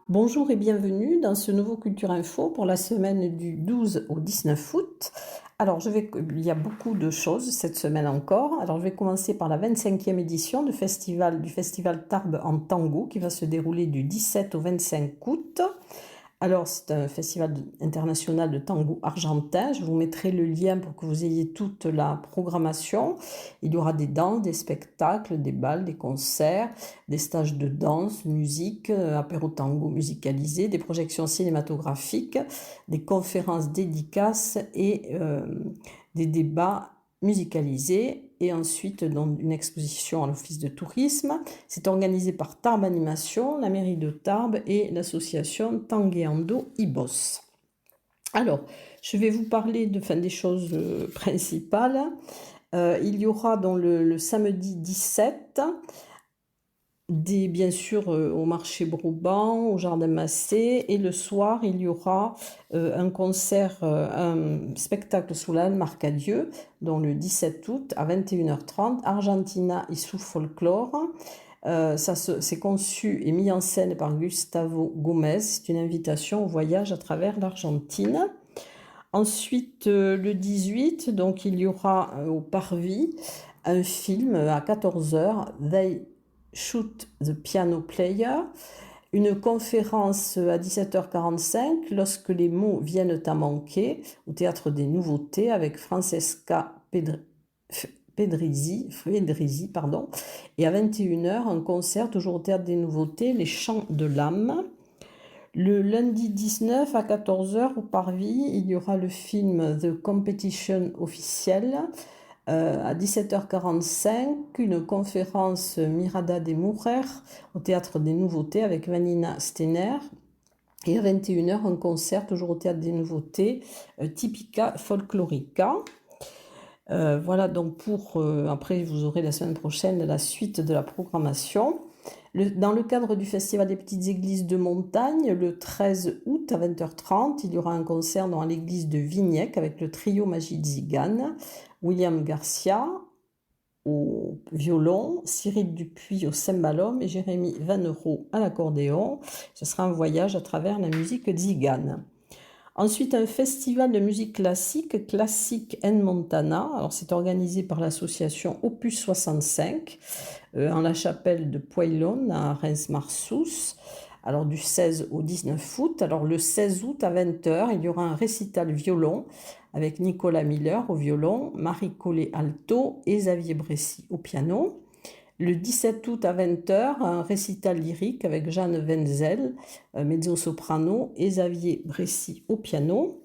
Bonjour et bienvenue dans ce nouveau Culture Info pour la semaine du 12 au 19 août. Alors, il y a beaucoup de choses cette semaine encore. Alors, je vais commencer par la 25e édition du festival Tarbes en tango qui va se dérouler du 17 au 25 août. Alors, c'est un festival international de tango argentin. Je vous mettrai le lien pour que vous ayez toute la programmation. Il y aura des danses, des spectacles, des bals, des concerts, des stages de danse, musique, apéro tango musicalisé, des projections cinématographiques, des conférences dédicaces et des débats musicalisés. Et ensuite, dans une exposition à l'Office de tourisme. C'est organisé par Tarbes Animation, la mairie de Tarbes et l'association Tanguéando Ibos. Alors, je vais vous parler des choses principales. Il y aura dans le samedi 17 bien sûr au marché Brouban, au jardin Massé, et le soir il y aura un concert, un spectacle sous la Marcadieu, dont le 17 août à 21h30, Argentina y sous folklore. C'est conçu et mis en scène par Gustavo Gomez. C'est une invitation au voyage à travers l'Argentine. Ensuite, le 18, donc il y aura au Parvis un film à 14h, They Shoot the Piano Player, une conférence à 17h45, Lorsque les mots viennent à manquer, au Théâtre des Nouveautés avec Francesca Fedrizzi, et à 21h, un concert toujours au Théâtre des Nouveautés, Les Chants de l'âme. Le lundi 19 à 14h au Parvis, il y aura le film The Competition officiel. À 17h45, une conférence Mirada de Mujer au Théâtre des Nouveautés avec Vanina Steiner. Et à 21h, un concert toujours au Théâtre des Nouveautés, Typica Folklorica. Voilà donc après vous aurez la semaine prochaine la suite de la programmation. Dans le cadre du Festival des Petites Églises de Montagne, le 13 août à 20h30, il y aura un concert dans l'église de Vignec avec le trio Magie Zigane, William Garcia au violon, Cyril Dupuis au cembalo et Jérémy Vanereau à l'accordéon. Ce sera un voyage à travers la musique zigane. Ensuite, un festival de musique classique, Classic en Montana. Alors, c'est organisé par l'association Opus 65 en la chapelle de Poilon à Reims-Marsous. Alors, du 16 au 19 août. Alors, le 16 août à 20h, il y aura un récital violon avec Nicolas Miller au violon, Marie Collet alto et Xavier Bressy au piano. Le 17 août à 20h, un récital lyrique avec Jeanne Wenzel, mezzo-soprano, et Xavier Bressy au piano.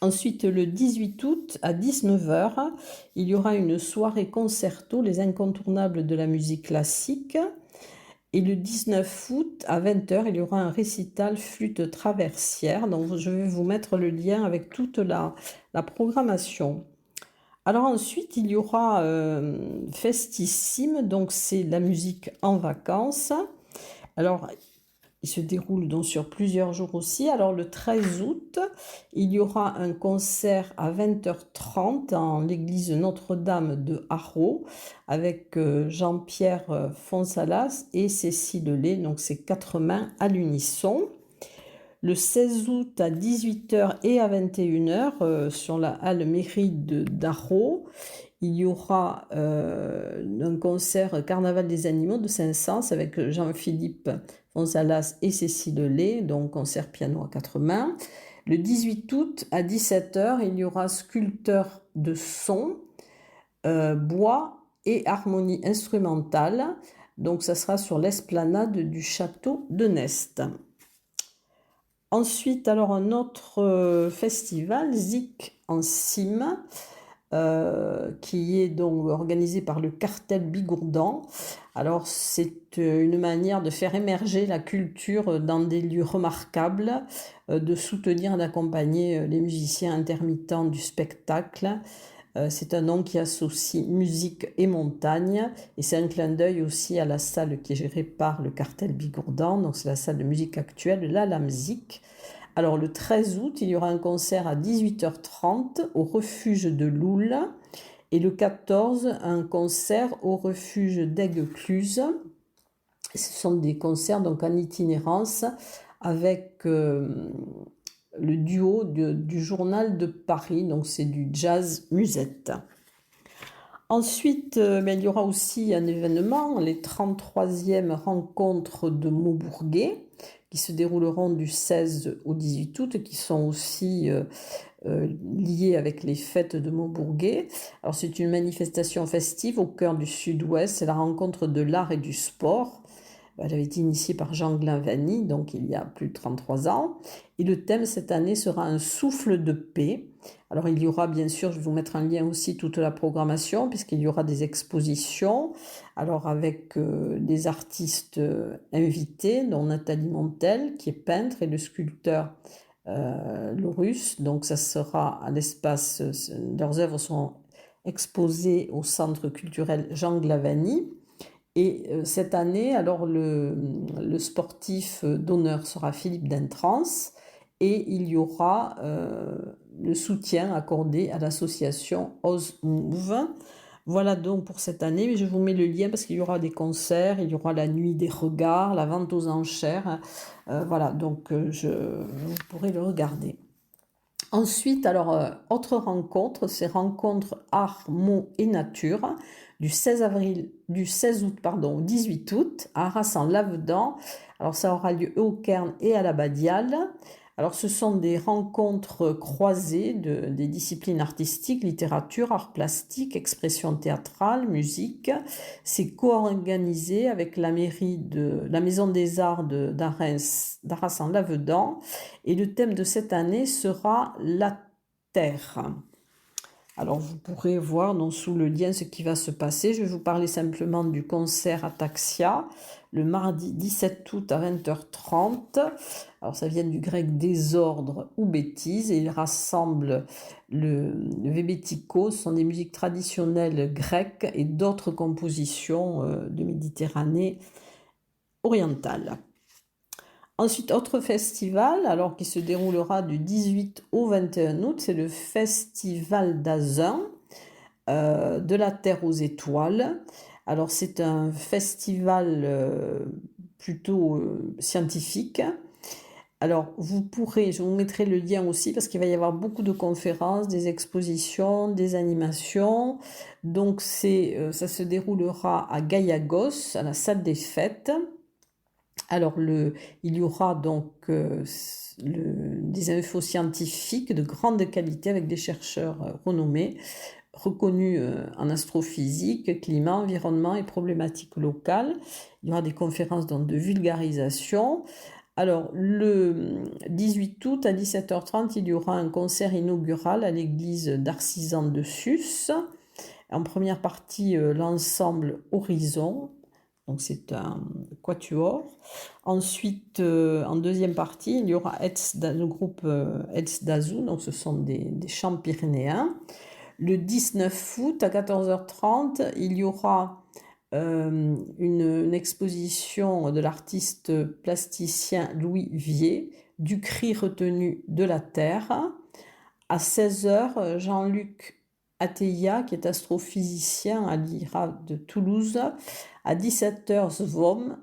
Ensuite, le 18 août à 19h, il y aura une soirée concerto, les incontournables de la musique classique. Et le 19 août à 20h, il y aura un récital flûte traversière. Donc, je vais vous mettre le lien avec toute la programmation. Alors ensuite, il y aura Festissime, donc c'est la musique en vacances. Alors, il se déroule donc sur plusieurs jours aussi. Alors le 13 août, il y aura un concert à 20h30 en l'église Notre-Dame de Haro avec Jean-Pierre Fonsalas et Cécile Lay, donc c'est 4 mains à l'unisson. Le 16 août à 18h et à 21h sur la halle mairie de Darro, il y aura un concert Carnaval des animaux de Saint-Saëns avec Jean-Philippe Fonsalas et Cécile Lay, donc concert piano à 4 mains. Le 18 août à 17h, il y aura sculpteur de son, bois et harmonie instrumentale. Donc ça sera sur l'esplanade du château de Nest. Ensuite, alors un autre festival, Zik en Cime, qui est donc organisé par le cartel Bigourdan. Alors c'est une manière de faire émerger la culture dans des lieux remarquables, de soutenir et d'accompagner les musiciens intermittents du spectacle. C'est un nom qui associe musique et montagne, et c'est un clin d'œil aussi à la salle qui est gérée par le cartel Bigourdan, donc c'est la salle de musique actuelle, la Lamzik. Alors le 13 août, il y aura un concert à 18h30 au refuge de Loul, et le 14, un concert au refuge d'Aiguecluse. Ce sont des concerts donc en itinérance avec le duo du Journal de Paris, donc c'est du jazz musette. Ensuite, il y aura aussi un événement, les 33e rencontres de Maubourguet, qui se dérouleront du 16 au 18 août, qui sont aussi liées avec les fêtes de Maubourguet. Alors c'est une manifestation festive au cœur du Sud-Ouest, c'est la rencontre de l'art et du sport. Elle avait été initiée par Jean Glavany, donc il y a plus de 33 ans. Et le thème cette année sera un souffle de paix. Alors il y aura bien sûr, je vais vous mettre en lien aussi toute la programmation, puisqu'il y aura des expositions, alors avec des artistes invités, dont Nathalie Montel, qui est peintre, et le sculpteur Laurus. Donc ça sera à l'espace, leurs œuvres seront exposées au Centre culturel Jean Glavany. Et cette année, alors le sportif d'honneur sera Philippe Dentrans et il y aura le soutien accordé à l'association Ose Move. Voilà donc pour cette année, mais je vous mets le lien parce qu'il y aura des concerts, il y aura la nuit des regards, la vente aux enchères. Voilà, donc vous pourrez le regarder. Ensuite, alors, autre rencontre, c'est rencontre art, mots et nature du 16 août, pardon, au 18 août à Arras-en-Lavedan. Alors, ça aura lieu au Cairn et à la Badiale. Alors, ce sont des rencontres croisées des disciplines artistiques, littérature, art plastique, expression théâtrale, musique. C'est co-organisé avec la mairie de la Maison des Arts d'Arras-en-Lavedan. Et le thème de cette année sera la Terre. Alors vous pourrez voir donc, sous le lien ce qui va se passer. Je vais vous parler simplement du concert Ataxia, le mardi 17 août à 20h30. Alors ça vient du grec désordre ou bêtise et il rassemble le vébético, ce sont des musiques traditionnelles grecques et d'autres compositions de Méditerranée orientale. Ensuite, autre festival, alors qui se déroulera du 18 au 21 août, c'est le Festival d'Azun, de la Terre aux étoiles. Alors, c'est un festival plutôt scientifique. Alors, je vous mettrai le lien aussi parce qu'il va y avoir beaucoup de conférences, des expositions, des animations. Donc, ça se déroulera à Gaiagos, à la salle des fêtes. Alors, il y aura donc des infos scientifiques de grande qualité avec des chercheurs renommés, reconnus en astrophysique, climat, environnement et problématiques locales. Il y aura des conférences donc, de vulgarisation. Alors, le 18 août à 17h30, il y aura un concert inaugural à l'église d'Arcisan de Sus. En première partie, l'ensemble Horizon. Donc c'est un quatuor. Ensuite, en deuxième partie, il y aura le groupe Etz d'Azou, donc ce sont des chants pyrénéens. Le 19 août à 14h30, il y aura une exposition de l'artiste plasticien Louis Vier, du cri retenu de la terre. À 16h, Jean-Luc Atteya, qui est astrophysicien à l'IRA de Toulouse. À 17h, SVOM,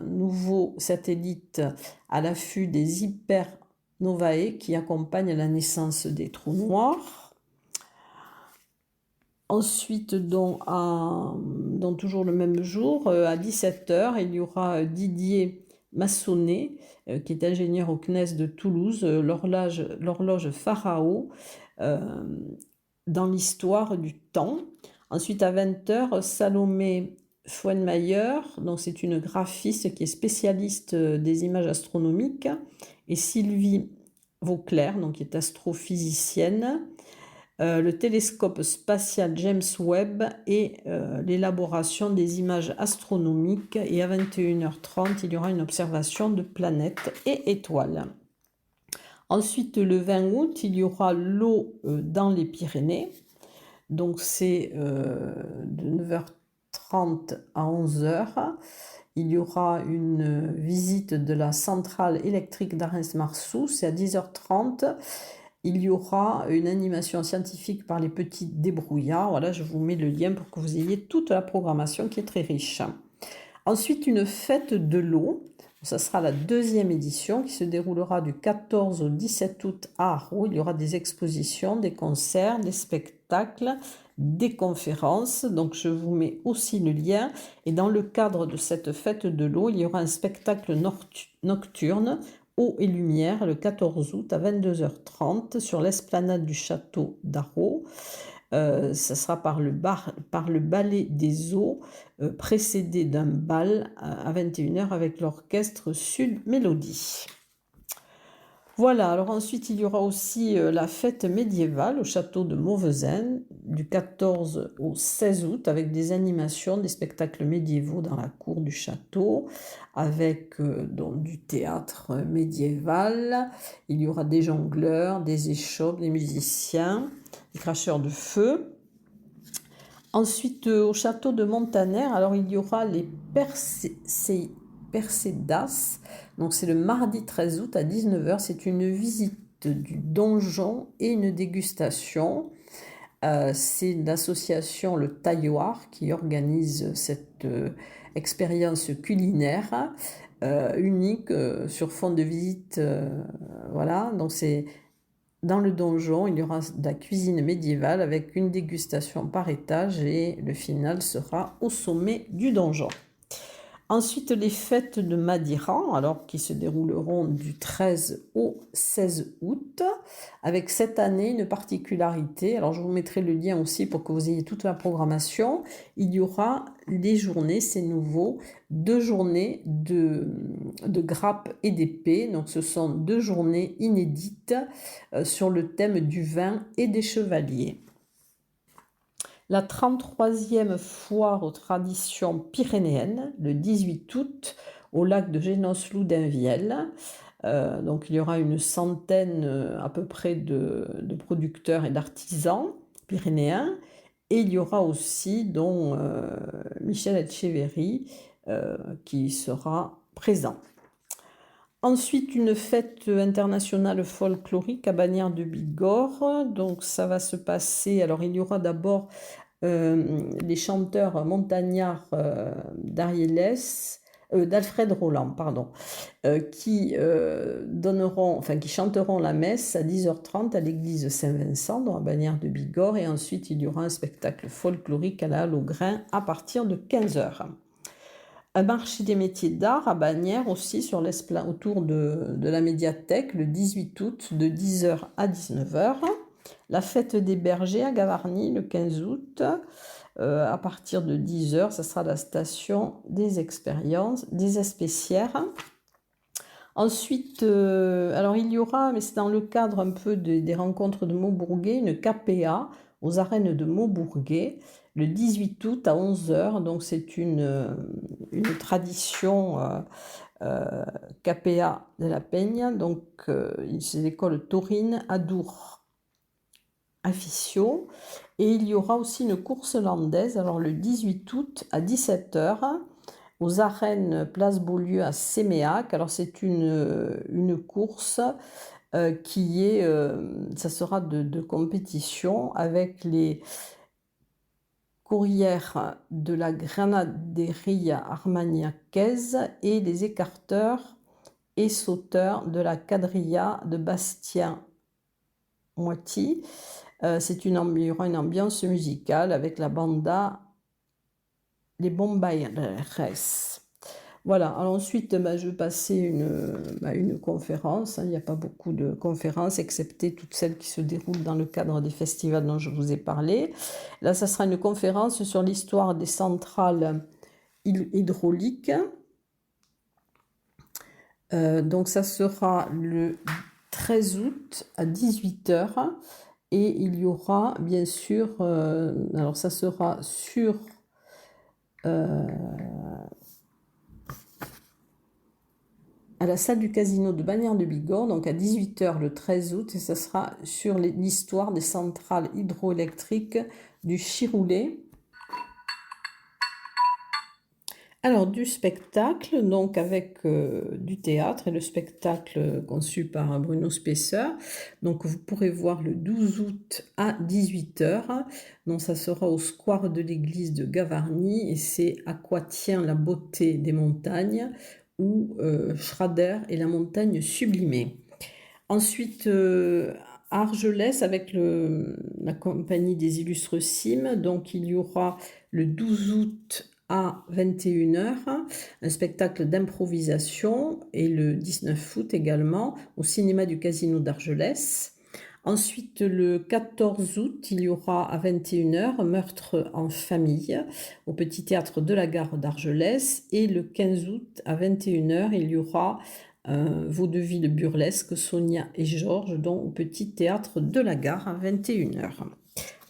nouveau satellite à l'affût des hypernovae qui accompagnent la naissance des trous noirs. Ensuite, toujours le même jour, à 17h, il y aura Didier Massonnet, qui est ingénieur au CNES de Toulouse, l'horloge Pharao, dans l'histoire du temps. Ensuite, à 20h, Salomé Fouenmayer, donc c'est une graphiste qui est spécialiste des images astronomiques, et Sylvie Vauclair, donc qui est astrophysicienne, le télescope spatial James Webb et l'élaboration des images astronomiques. Et à 21h30, il y aura une observation de planètes et étoiles. Ensuite, le 20 août, il y aura l'eau dans les Pyrénées. Donc c'est de 9h30 à 11h. Il y aura une visite de la centrale électrique d'Arens-Marsou, c'est à 10h30. Il y aura une animation scientifique par les petits débrouillards. Voilà, je vous mets le lien pour que vous ayez toute la programmation qui est très riche. Ensuite, une fête de l'eau. Ça sera la deuxième édition qui se déroulera du 14 au 17 août à Arreau. Il y aura des expositions, des concerts, des spectacles, des conférences. Donc je vous mets aussi le lien. Et dans le cadre de cette fête de l'eau, il y aura un spectacle nocturne, eau et lumière, le 14 août à 22h30 sur l'esplanade du château d'Arreau. Ça sera par le ballet des eaux, précédé d'un bal à 21h avec l'orchestre Sud Mélodie. Voilà, alors ensuite il y aura aussi la fête médiévale au château de Mauvesin du 14 au 16 août avec des animations, des spectacles médiévaux dans la cour du château avec donc, du théâtre médiéval. Il y aura des jongleurs, des échoppes, des musiciens, des cracheurs de feu. Ensuite, au château de Montaner, alors il y aura les Percédas. Donc c'est le mardi 13 août à 19h. C'est une visite du donjon et une dégustation. C'est l'association Le Tailloir qui organise cette expérience culinaire unique sur fond de visite. Voilà, donc c'est dans le donjon, il y aura de la cuisine médiévale avec une dégustation par étage et le final sera au sommet du donjon. Ensuite, les fêtes de Madiran, alors qui se dérouleront du 13 au 16 août, avec cette année une particularité. Alors, je vous mettrai le lien aussi pour que vous ayez toute la programmation. Il y aura les journées, c'est nouveau, 2 journées de grappes et d'épées. Donc, ce sont 2 journées inédites sur le thème du vin et des chevaliers. La 33e foire aux traditions pyrénéennes, le 18 août, au lac de Génoslou-d'Invielle. Donc il y aura une centaine à peu près de producteurs et d'artisans pyrénéens. Et il y aura aussi dont Michel Etcheverry qui sera présent. Ensuite, une fête internationale folklorique à Bagnères de Bigorre. Donc ça va se passer, alors il y aura d'abord les chanteurs montagnards d'Alfred Roland, pardon, qui chanteront la messe à 10h30 à l'église Saint-Vincent, dans la Bagnères de Bigorre, et ensuite il y aura un spectacle folklorique à la Halle aux Grains à partir de 15h. Un marché des métiers d'art à Bagnères aussi autour de la médiathèque le 18 août de 10h à 19h. La fête des bergers à Gavarnie le 15 août à partir de 10h. Ça sera la station des expériences, des Espécières. Ensuite, alors il y aura, mais c'est dans le cadre un peu des rencontres de Maubourguet, une KPA aux arènes de Maubourguet le 18 août à 11h. Donc c'est une tradition KPA de la Peña. Donc c'est l'école taurine à Dour, à Fissio. Et il y aura aussi une course landaise, alors le 18 août à 17h aux arènes Place Beaulieu à Séméac. Alors c'est une course qui est, ça sera de compétition avec les courrières de la Granaderia Armagnacaise et les écarteurs et sauteurs de la quadrilla de Bastien-Moiti. Il y aura une ambiance musicale avec la banda Les Bombaires. Voilà, alors ensuite, je vais passer une conférence. Il n'y a pas beaucoup de conférences, excepté toutes celles qui se déroulent dans le cadre des festivals dont je vous ai parlé. Là, ça sera une conférence sur l'histoire des centrales hydrauliques. Donc, ça sera le 13 août à 18h. Et il y aura, bien sûr, alors ça sera sur... à la salle du casino de Bagnères de Bigorre, donc à 18h le 13 août, et ça sera sur l'histoire des centrales hydroélectriques du Chiroulet. Alors du spectacle, donc avec du théâtre et le spectacle conçu par Bruno Spesseur. Donc vous pourrez voir le 12 août à 18h. Donc ça sera au square de l'église de Gavarnie et c'est À quoi tient la beauté des montagnes ou Schrader et la montagne sublimée. Ensuite, à Argelès, avec la compagnie des Illustres Cimes, donc il y aura le 12 août à 21 heures un spectacle d'improvisation, et le 19 août également au cinéma du Casino d'Argelès. Ensuite, le 14 août, il y aura à 21 heures Meurtre en famille au Petit Théâtre de la Gare d'Argelès, et le 15 août à 21 heures, il y aura vaudeville burlesque Sonia et Georges, dont au Petit Théâtre de la Gare à 21 heures.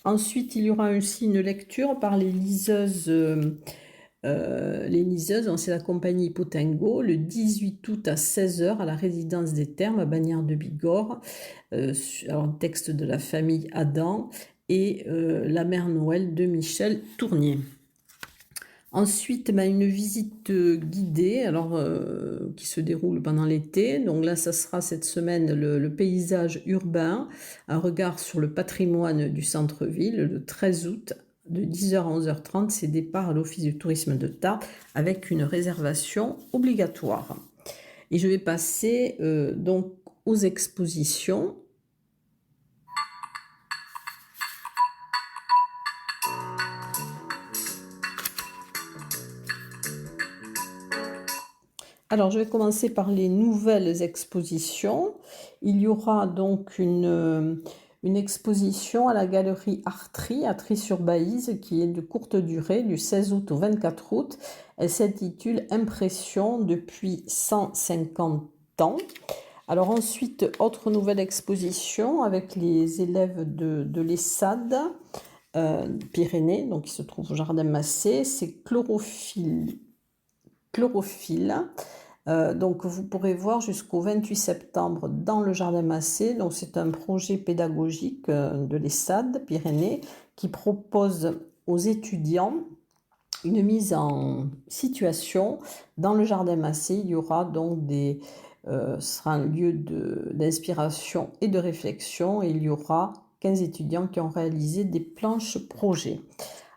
Ensuite, il y aura aussi une lecture par les liseuses. C'est la compagnie Hippotingo, le 18 août à 16 heures à la résidence des Thermes à Bagnères de Bigorre, un texte de la famille Adam et La Mère Noël de Michel Tournier. Ensuite, une visite guidée, qui se déroule pendant l'été. Donc là, ça sera cette semaine le paysage urbain, un regard sur le patrimoine du centre-ville, le 13 août, de 10h à 11h30. C'est départ à l'Office du tourisme de Tarbes avec une réservation obligatoire. Et je vais passer donc aux expositions. Alors, je vais commencer par les nouvelles expositions. Il y aura donc une exposition à la galerie Artri, à Trie-sur-Baïse, qui est de courte durée, du 16 août au 24 août. Elle s'intitule Impression depuis 150 ans. Alors ensuite, autre nouvelle exposition avec les élèves de l'ESSAD Pyrénées, donc qui se trouve au Jardin Massé, c'est Chlorophylle. Donc vous pourrez voir jusqu'au 28 septembre dans le Jardin Massé. Donc c'est un projet pédagogique de l'ESSAD Pyrénées qui propose aux étudiants une mise en situation dans le Jardin Massé. Il y aura donc ce sera un lieu d'inspiration et de réflexion, et il y aura 15 étudiants qui ont réalisé des planches projets.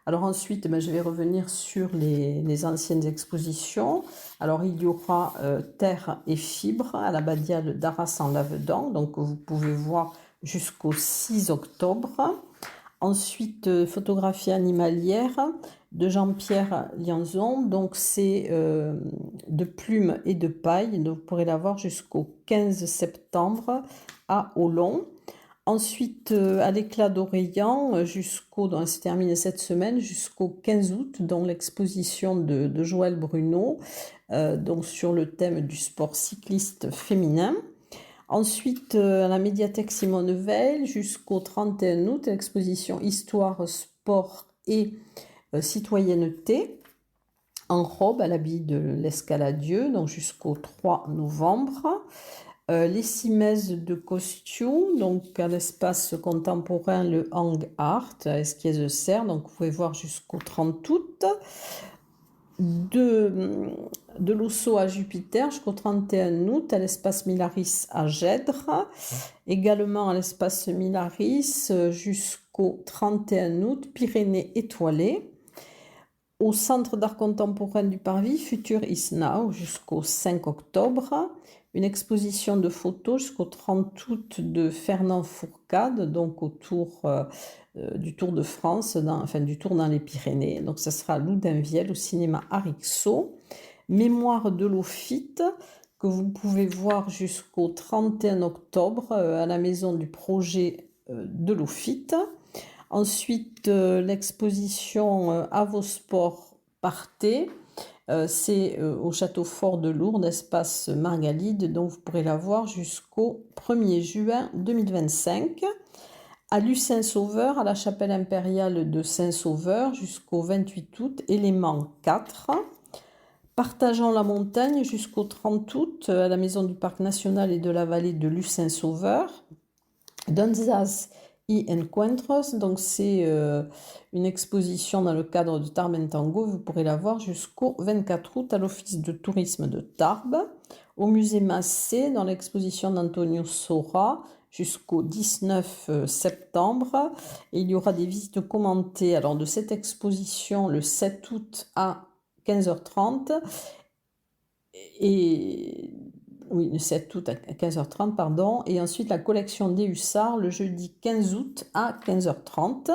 Alors ensuite, je vais revenir sur les anciennes expositions. Alors il y aura Terre et Fibres à l'Abbatiale d'Arras en Lavedan, donc vous pouvez voir jusqu'au 6 octobre. Ensuite, Photographie animalière de Jean-Pierre Lianzon, donc c'est de plumes et de paille, donc vous pourrez la voir jusqu'au 15 septembre à Olon. Ensuite, à l'éclat d'Orient, donc se termine cette semaine, jusqu'au 15 août, dans l'exposition de Joël Bruno, donc sur le thème du sport cycliste féminin. Ensuite, à la médiathèque Simone Veil, jusqu'au 31 août, l'exposition Histoire, sport et citoyenneté, en robe à l'habit de l'Escaladieu, donc jusqu'au 3 novembre. Les Simèzes de costumes, donc à l'espace contemporain, le Hang Art, à Esquies-Serre, donc vous pouvez voir jusqu'au 30 août. De l'Osso à Jupiter jusqu'au 31 août, à l'espace Milaris à Gèdre. Également à l'espace Milaris jusqu'au 31 août, Pyrénées étoilées. Au Centre d'art contemporain du Parvis, Future is Now jusqu'au 5 octobre. Une exposition de photos jusqu'au 30 août de Fernand Fourcade, donc autour du Tour de France, du Tour dans les Pyrénées. Donc ça sera à Loudainvielle, au cinéma Arixo. Mémoire de l'Ophyte, que vous pouvez voir jusqu'au 31 octobre à la maison du projet de l'Ophyte. Ensuite, l'exposition À vos sports, partez. C'est au Château Fort de Lourdes, espace Margalide, donc vous pourrez la voir jusqu'au 1er juin 2025. À Luce-Saint-Sauveur, à la chapelle impériale de Saint-Sauveur, jusqu'au 28 août, élément 4. Partageant la montagne jusqu'au 30 août, à la maison du Parc national et de la vallée de Luce-Saint-Sauveur. Danzas y Encuentros, donc c'est une exposition dans le cadre de Tarbes en Tango. Vous pourrez la voir jusqu'au 24 août à l'Office de tourisme de Tarbes. Au musée Massé, dans l'exposition d'Antonio Sora, jusqu'au 19 septembre. Et il y aura des visites commentées de cette exposition le 7 août à 15h30. et oui, le 7 août à 15h30, pardon. Et ensuite, la collection des Hussards, le jeudi 15 août à 15h30.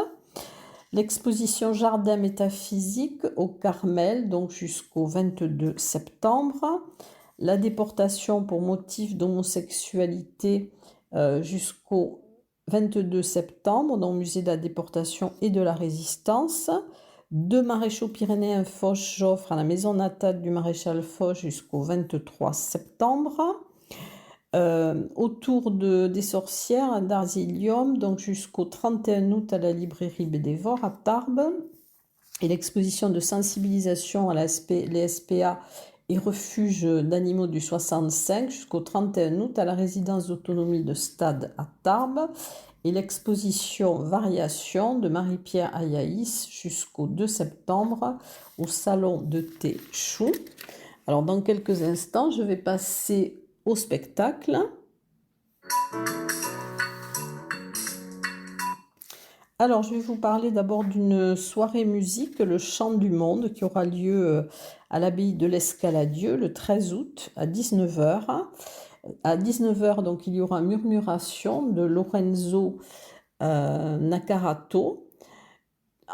L'exposition Jardin métaphysique au Carmel, donc jusqu'au 22 septembre. La déportation pour motif d'homosexualité jusqu'au 22 septembre, dans le musée de la déportation et de la résistance. Deux maréchaux pyrénéens Foch-Joffre à la maison natale du maréchal Foch jusqu'au 23 septembre. Autour des sorcières d'Arzilium, donc jusqu'au 31 août à la librairie Bédévore à Tarbes. Et l'exposition de sensibilisation à les SPA et refuges d'animaux du 65 jusqu'au 31 août à la résidence d'autonomie de Stade à Tarbes. Et l'exposition Variation de Marie-Pierre Ayaïs jusqu'au 2 septembre au salon de thé Chou. Alors dans quelques instants, je vais passer au spectacle. Alors, je vais vous parler d'abord d'une soirée musique, le Chant du Monde, qui aura lieu à l'abbaye de l'Escaladieu le 13 août à 19h. À 19h, donc, il y aura Murmuration de Lorenzo Nakarato.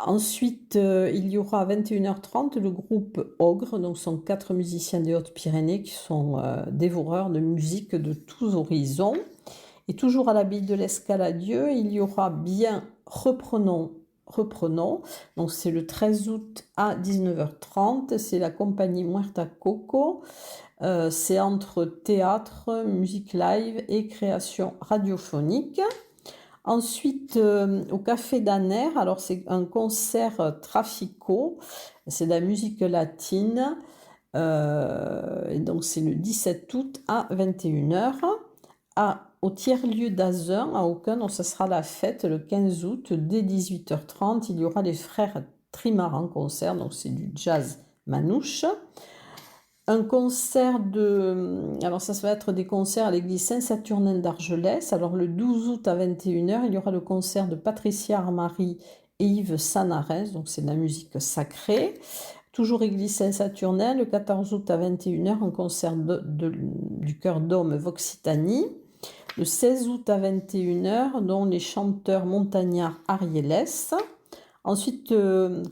Ensuite, il y aura à 21h30 le groupe Ogre, donc ce sont 4 musiciens des Hautes-Pyrénées qui sont dévoreurs de musique de tous horizons. Et toujours à l'abbaye de l'Escaladieu, il y aura bien Reprenons. Donc c'est le 13 août à 19h30, c'est la compagnie Muerta Coco. C'est entre théâtre, musique live et création radiophonique. Ensuite, au Café d'Aner, alors c'est un concert Trafico, c'est de la musique latine, et donc c'est le 17 août à 21h. Au tiers-lieu d'Azun, à Aucun, donc ce sera la fête le 15 août, dès 18h30, il y aura les frères Trimar en concert, donc c'est du jazz manouche. Un concert alors ça va être des concerts à l'église Saint-Saturnin d'Argelès. Alors le 12 août à 21h, il y aura le concert de Patricia Armari et Yves Sanarès, donc c'est de la musique sacrée. Toujours église Saint-Saturnin, le 14 août à 21h, un concert du chœur d'homme Voxitanie. Le 16 août à 21h, dont les chanteurs montagnards Arieles. Ensuite,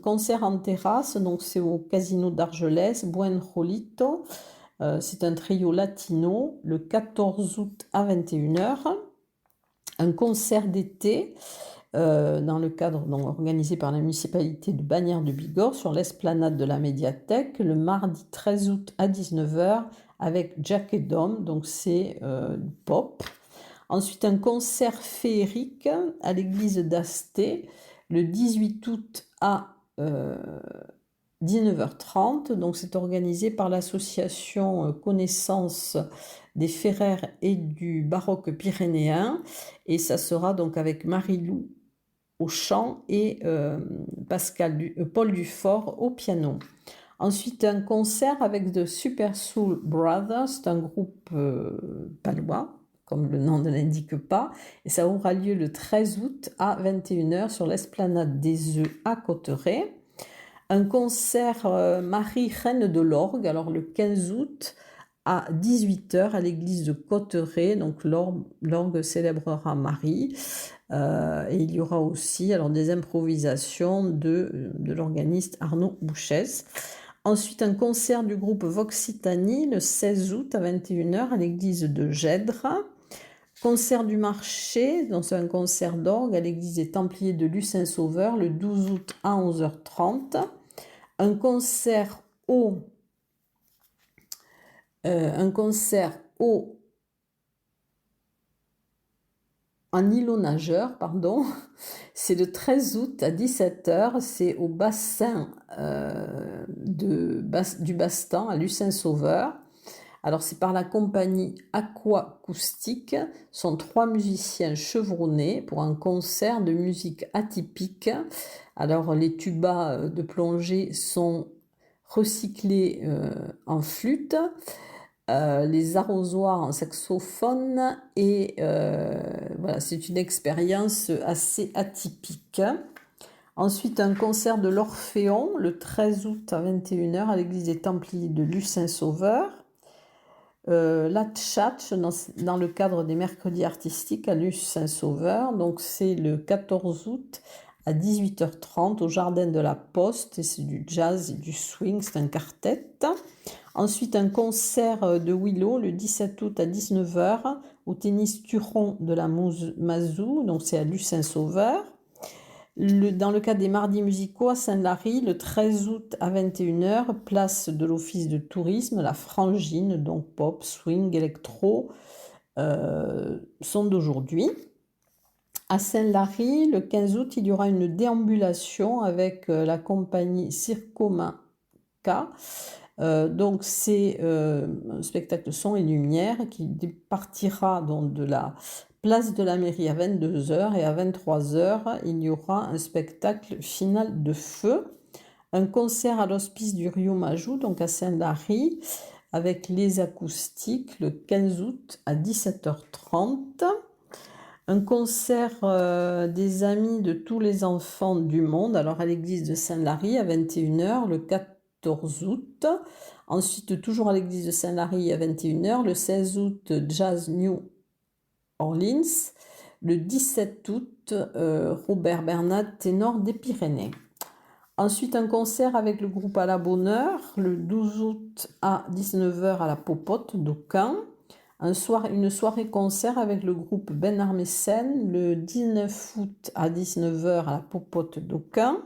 concert en terrasse, donc c'est au Casino d'Argelès, Buen Rolito. C'est un trio latino, le 14 août à 21h. Un concert d'été, dans le cadre organisé par la municipalité de Bagnères de Bigorre sur l'esplanade de la médiathèque, le mardi 13 août à 19h, avec Jack et Dom, donc c'est pop. Ensuite, un concert féerique à l'église d'Asté, le 18 août à 19h30. Donc, c'est organisé par l'association Connaissance des Ferrères et du Baroque pyrénéen. Et ça sera donc avec Marie-Lou au chant et Paul Dufort au piano. Ensuite, un concert avec The Super Soul Brothers, c'est un groupe palois, comme le nom ne l'indique pas, et ça aura lieu le 13 août à 21h sur l'esplanade des Œufs à Cotteret. Un concert Marie Reine de l'Orgue, alors le 15 août à 18h à l'église de Cotteret, donc l'orgue célébrera Marie. Et il y aura aussi alors, des improvisations de l'organiste Arnaud Bouchès. Ensuite, un concert du groupe Voxitanie le 16 août à 21h à l'église de Gèdre. Concert du marché, donc c'est un concert d'orgue à l'église des Templiers de Lucin-Sauveur le 12 août à 11h30. Un concert en îlot nageur, pardon, c'est le 13 août à 17h, c'est au bassin du Bastan à Lucin-Sauveur. Alors c'est par la compagnie Aquacoustique, sont 3 musiciens chevronnés pour un concert de musique atypique. Alors les tubas de plongée sont recyclés en flûte. Les arrosoirs en saxophone et voilà, c'est une expérience assez atypique. Ensuite, un concert de l'Orphéon le 13 août à 21h à l'église des Templiers de Lucin-Sauveur. La Tchatch dans le cadre des mercredis artistiques à Luce-Saint-Sauveur. Donc c'est le 14 août à 18h30 au Jardin de la Poste. Et c'est du jazz et du swing, c'est un quartet. Ensuite, un concert de Willow le 17 août à 19h au tennis Turon de la Mazou, donc c'est à Luce-Saint-Sauveur. Dans le cadre des mardis musicaux à Saint-Lary, le 13 août à 21h, place de l'Office de tourisme, la Frangine, donc pop, swing, électro, sont d'aujourd'hui. À Saint-Lary, le 15 août, il y aura une déambulation avec la compagnie Circomaca. Donc c'est un spectacle son et lumière qui partira donc de la place de la mairie à 22h et à 23h, il y aura un spectacle final de feu, un concert à l'hospice du Rio Majou, donc à Saint-Lary, avec les acoustiques le 15 août à 17h30. Un concert des amis de tous les enfants du monde, alors à l'église de Saint-Lary à 21h le 14 août. Ensuite, toujours à l'église de Saint-Lary à 21h, le 16 août, Jazz New Orleans. Le 17 août, Robert Bernat, ténor des Pyrénées. Ensuite, un concert avec le groupe À la Bonheur, le 12 août à 19h à la Popote d'Aucun. Une soirée-concert avec le groupe Ben Armesen, le 19 août à 19h à la Popote d'Aucun.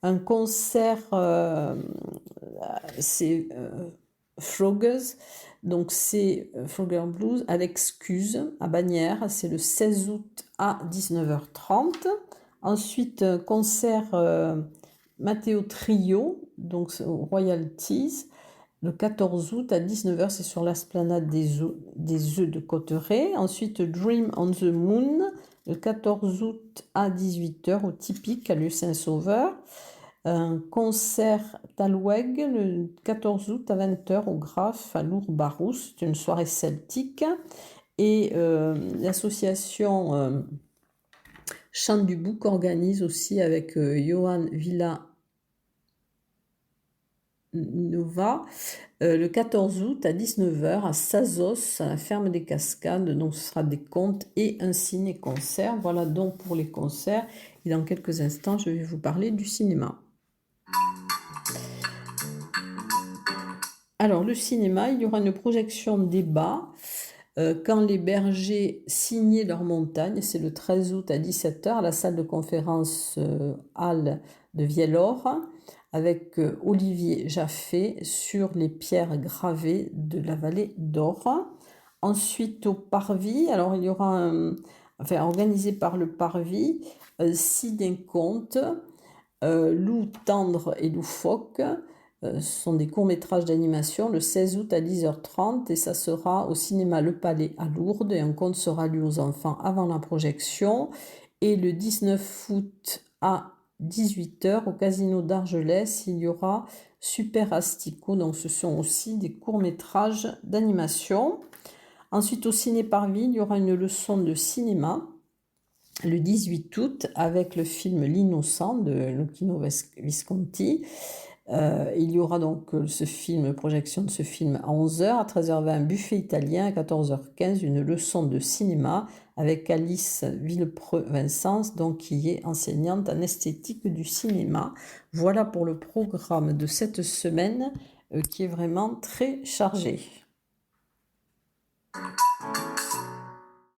Un concert, c'est Froggers, donc c'est Frogger Blues à l'Excuse à Bagnères, c'est le 16 août à 19h30. Ensuite, concert Matteo Trio, donc Royalties, le 14 août à 19h, c'est sur l'esplanade des œufs de Cotteret. Ensuite, Dream on the Moon, le 14 août à 18h au Typique à Lieu-Saint-Sauveur. Un concert Talweg le 14 août à 20h au Graphe à Lourdes-Barousse, c'est une soirée celtique. Et l'association Chant du Bouc organise aussi avec Johan Villanova le 14 août à 19h à Sazos, à la ferme des Cascades. Donc ce sera des contes et un ciné-concert. Voilà donc pour les concerts. Et dans quelques instants, je vais vous parler du cinéma. Alors, le cinéma, il y aura une projection débat quand les bergers signaient leur montagne. C'est le 13 août à 17h à la salle de conférence Halle de Viellore avec Olivier Jaffé sur les pierres gravées de la vallée d'Or. Ensuite, au Parvis, alors il y aura organisé par le Parvis, Cidin Conte, Loup tendre et loufoque. Ce sont des courts-métrages d'animation le 16 août à 10h30 et ça sera au cinéma Le Palais à Lourdes et un conte sera lu aux enfants avant la projection. Et le 19 août à 18h au Casino d'Argelès, il y aura Super Astico, donc ce sont aussi des courts-métrages d'animation. Ensuite au Ciné Parvis, il y aura une leçon de cinéma le 18 août avec le film L'Innocent de Luchino Visconti. Il y aura donc projection de ce film à 11h, à 13h20 buffet italien, à 14h15 une leçon de cinéma avec Alice Villepreux-Vincence, donc qui est enseignante en esthétique du cinéma. Voilà pour le programme de cette semaine qui est vraiment très chargé.